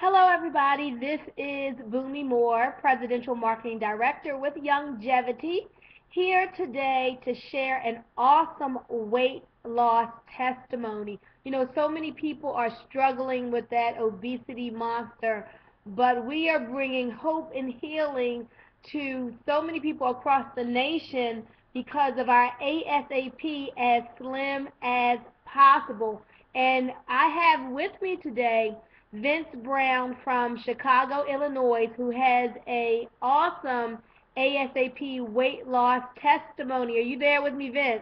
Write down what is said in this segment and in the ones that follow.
Hello, everybody. This is Boomy Moore, Presidential Marketing Director with Youngevity, here today to share an awesome weight loss testimony. You know, so many people are struggling with that obesity monster, but we are bringing hope and healing to so many people across the nation because of our ASAP as slim as possible. And I have with me today Vince Brown from Chicago, Illinois, who has a awesome ASAP weight loss testimony. Are you there with me, Vince?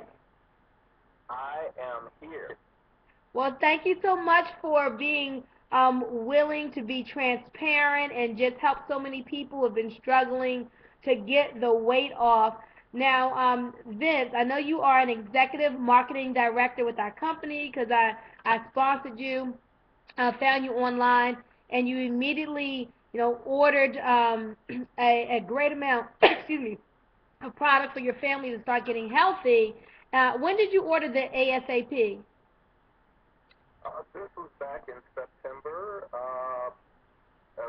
I am here. Well, thank you so much for being willing to be transparent and just help so many people who have been struggling to get the weight off. Now, Vince, I know you are an executive marketing director with our company because I sponsored you, found you online, and you immediately, ordered a great amount, excuse me, of product for your family to start getting healthy. When did you order the ASAP? This was back in September. I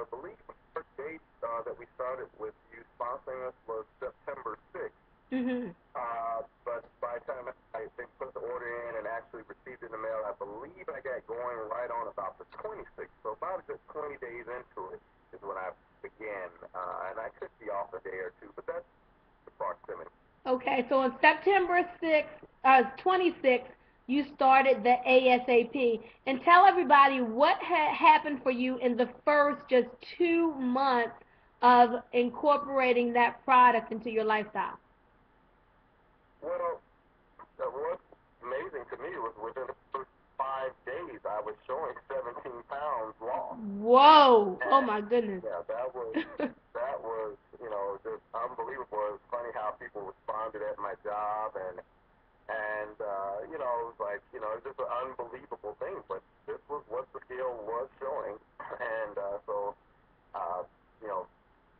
believe the first date that we started with you sponsoring us was September 6th. Mhm. But by the time I put the order in and actually received it in the mail, I believe I got going right on about the 26th. So about a good 20 days into it is when I began. And I could be off a day or two, but that's the proximity. Okay, so on September 6th, 26th, you started the ASAP. And tell everybody what happened for you in the first just 2 months of incorporating that product into your lifestyle. Well, what's amazing to me was within the first 5 days, I was showing 17 pounds lost. Whoa! Oh And my goodness. yeah, that was just unbelievable. It was funny how people responded at my job, and it was like it's just an unbelievable thing. But this was what the scale was showing, and so uh, you know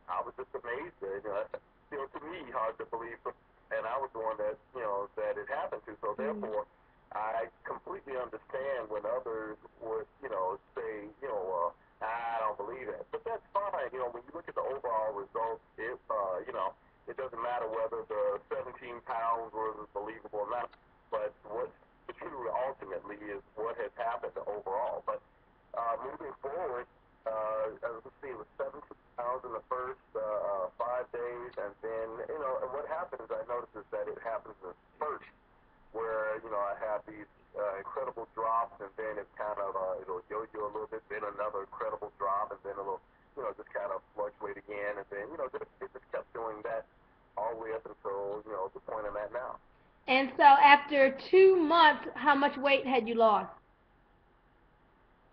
I was just amazed that it's still to me hard to believe, and I was the one that it happened to. So Mm. therefore, I completely understand when others would say I don't believe it, but that's fine. When you look at the overall results, it doesn't matter whether the 17 pounds was believable or not. But what's true ultimately is what has happened overall. But moving forward, let's see, it was 17 pounds in the first 5 days, and then what happens, I noticed, is that it happens in spurts where I have these incredible drops, and then it kind of it'll yo-yo a little bit, then another incredible drop, and then it'll just kind of fluctuate again, and then it just kept doing that all the way up until the point I'm at now. And so after 2 months, how much weight had you lost?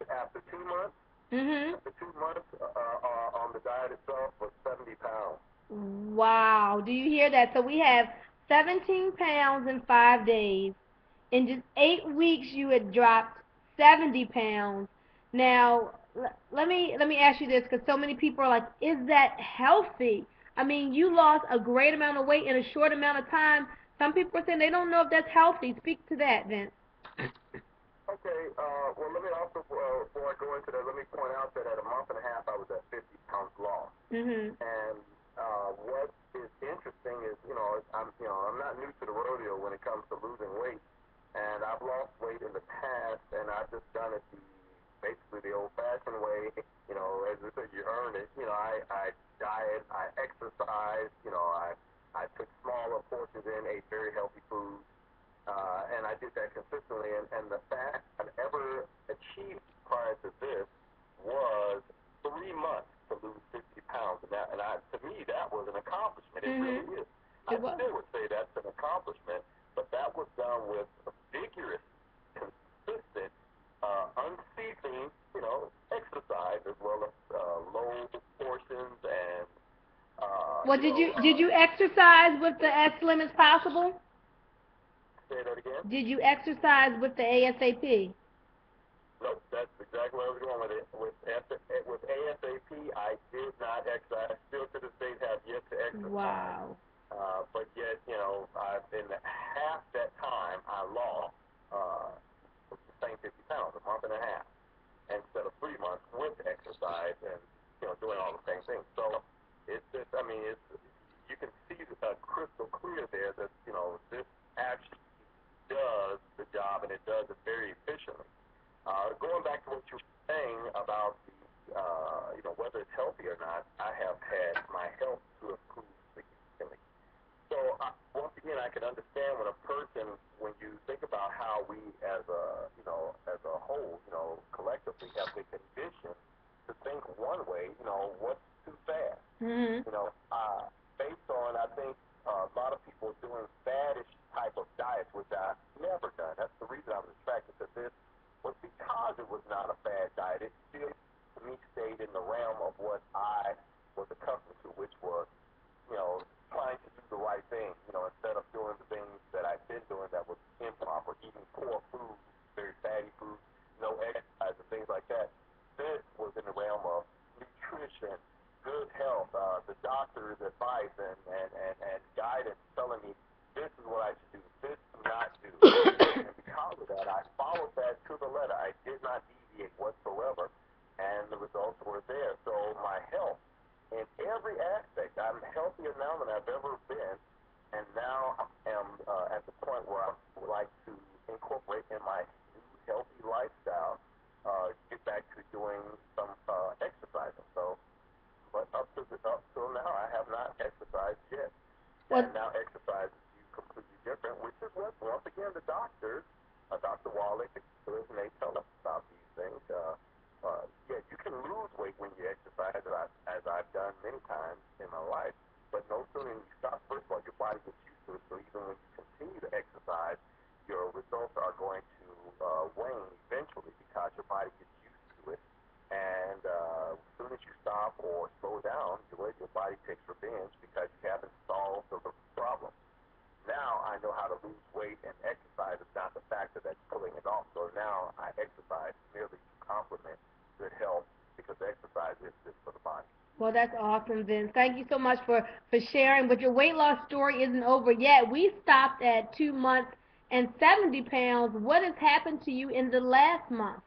After 2 months, Mhm. after 2 months on the diet itself was 70 pounds. Wow. Do you hear that? So we have 17 pounds in 5 days. In just 8 weeks, you had dropped 70 pounds. Now, let me ask you this, because so many people are like, "Is that healthy?" I mean, you lost a great amount of weight in a short amount of time. Some people are saying they don't know if that's healthy. Speak to that, Vince. Okay, well, let me also, before I go into that, let me point out that at a month and a half, I was at 50 pounds lost. Mhm. And what is interesting is, I'm not new to the rodeo when it comes to losing weight. And I've lost weight in the past, and I've just done it basically the old-fashioned way. As I said, you earn it. I diet, I exercise. I took smaller portions in, ate very healthy food, and I did that consistently. And the fact I've ever achieved prior to this was 3 months to lose 50 pounds, to me, that was an accomplishment. It Mhm. really is. I It was. still would say that's an accomplishment, but that was done with a vigorous, consistent, unceasing, exercise as well as low portions and, Well, did you exercise with the as slim as possible? say that again. Did you exercise with the ASAP? Nope, that's exactly where I was going with it. With ASAP, I did not exercise. Still to this day have yet to exercise. Wow. But yet, in half that time, I lost the same 50 pounds, a month and a half, instead of 3 months with exercise. exercise and doing all the same things. So it's just, I mean, it's you can see crystal clear there that this actually does the job and it does it very efficiently. Going back to what you were saying about the whether it's healthy or not, I have had my health to improve significantly. So once again, I can understand when a person, when you think about how we as a whole, collectively have been conditioned to think one way, what's too fast. Mm-hmm. Based on, I think, a lot of people doing faddish type of diets, which I've never done. That's the reason I was attracted to this, was because it was not a fad diet. It still, to me, stayed in the realm of what I was accustomed to, which was, trying to do the right thing, instead of doing the things that I've been doing that was improper, eating poor food, very fatty food, no exercise and things like that. This was in the realm of nutrition, good health, the doctor's advice and guidance telling me this is what I should do, this do not do. And because of that, I followed that to the letter. I did not deviate whatsoever, and the results were there. So my health, in every aspect, I'm healthier now than I've ever been, and now I am at the point where I would like to incorporate in my new healthy lifestyle, get back to doing some exercising. So, but up till now, I have not exercised yet. Well, And now exercise is completely different, which is what, once again, the doctors, Dr. Wallach, and they tell us about these things. Yeah, you can lose weight when you exercise, as I've done many times in my life, but no sooner than you stop, first of all, your body gets used to it, so even when you continue to exercise, your results are going to wane eventually because your body gets used to it, and as soon as you stop or slow down, your body takes revenge because you haven't solved the problem. Now I know how to lose weight, and exercise is not the factor that's pulling it off. So now I exercise merely to complement good health because exercise is good for the body. well, that's awesome, Vince. Thank you so much for sharing. But your weight loss story isn't over yet. We stopped at 2 months and 70 pounds. What has happened to you in the last month?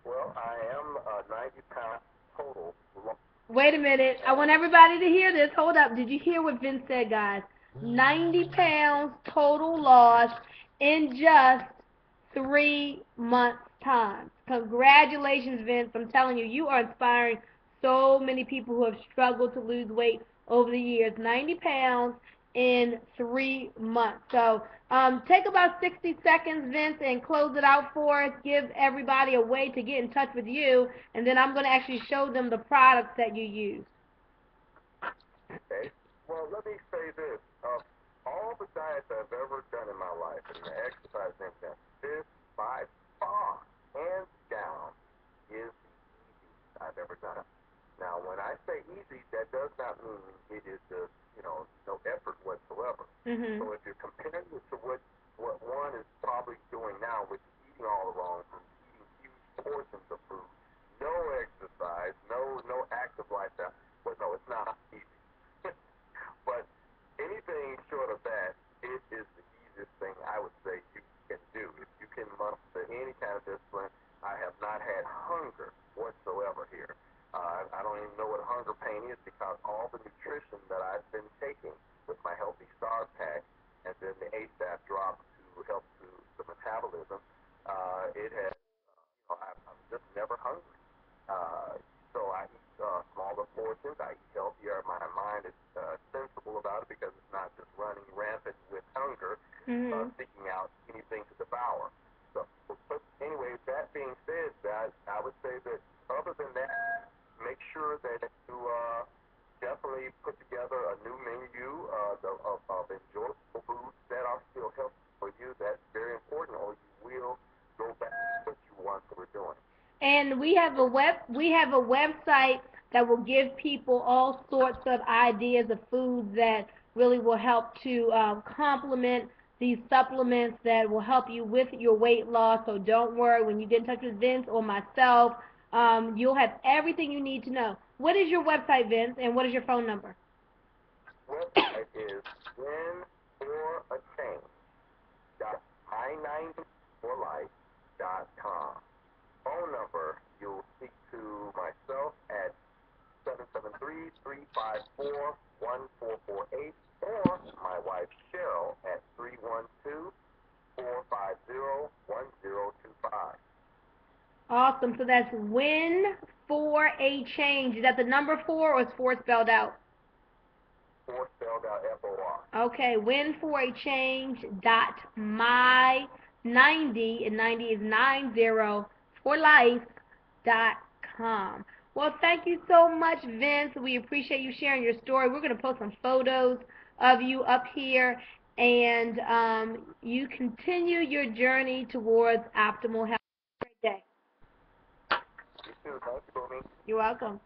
Well, I am 90 pounds total. Wait a minute. I want everybody to hear this. Hold up. Did you hear what Vince said, guys? 90 pounds total loss in just 3 months' time. Congratulations, Vince. I'm telling you, you are inspiring so many people who have struggled to lose weight over the years. 90 pounds in 3 months. So take about 60 seconds, Vince, and close it out for us. Give everybody a way to get in touch with you, and then I'm going to actually show them the products that you use. Okay. Well, let me say this. Of all the diets I've ever done in my life, and the exercise and everything, this by far, hands down, is the easiest I've ever done. Now, when I say easy, that does not mean it is just, no effort whatsoever. Mm-hmm. So if you're comparing it to what one is probably doing now, which is eating all the wrong foods, eating huge portions of food, no exercise, no active lifestyle, well, no, it's not easy. But anything short of that, it is the easiest thing I would say you can do. If you can muster any kind of discipline, I have not had hunger whatsoever here. I don't even know what hunger pain is because all the nutrition that I've been taking with my Healthy Stars pack and then the ASAP drop to help to the metabolism, it has, I'm just never hungry. So I eat smaller portions. I eat healthier. My mind is sensible about it because it's not just running rampant with hunger, seeking out anything to devour. So, but anyway, that being said, I would say that other than that, make sure that you definitely put together a new menu of enjoyable foods that are still healthy for you. That's very important, or you will go back to what you once were doing. And we have a website that will give people all sorts of ideas of foods that really will help to complement these supplements that will help you with your weight loss. So don't worry, when you get in touch with Vince or myself, you'll have everything you need to know. What is your website, Vince, and what is your phone number? Website is win4achange.i90forlife.com. Phone number you'll speak to to myself at 773-354-1448 or my wife Cheryl at 312-450-1025. Awesome. So that's win for a change. Is that the number 4 or is 4 spelled out? 4 spelled out F-O-R. Okay, win for a change dot my 90 and 90 is 90 for life.com. Well, thank you so much, Vince. We appreciate you sharing your story. We're going to post some photos of you up here, and you continue your journey towards optimal health. Have a great day. You too. Thank you, Boomy. You're welcome.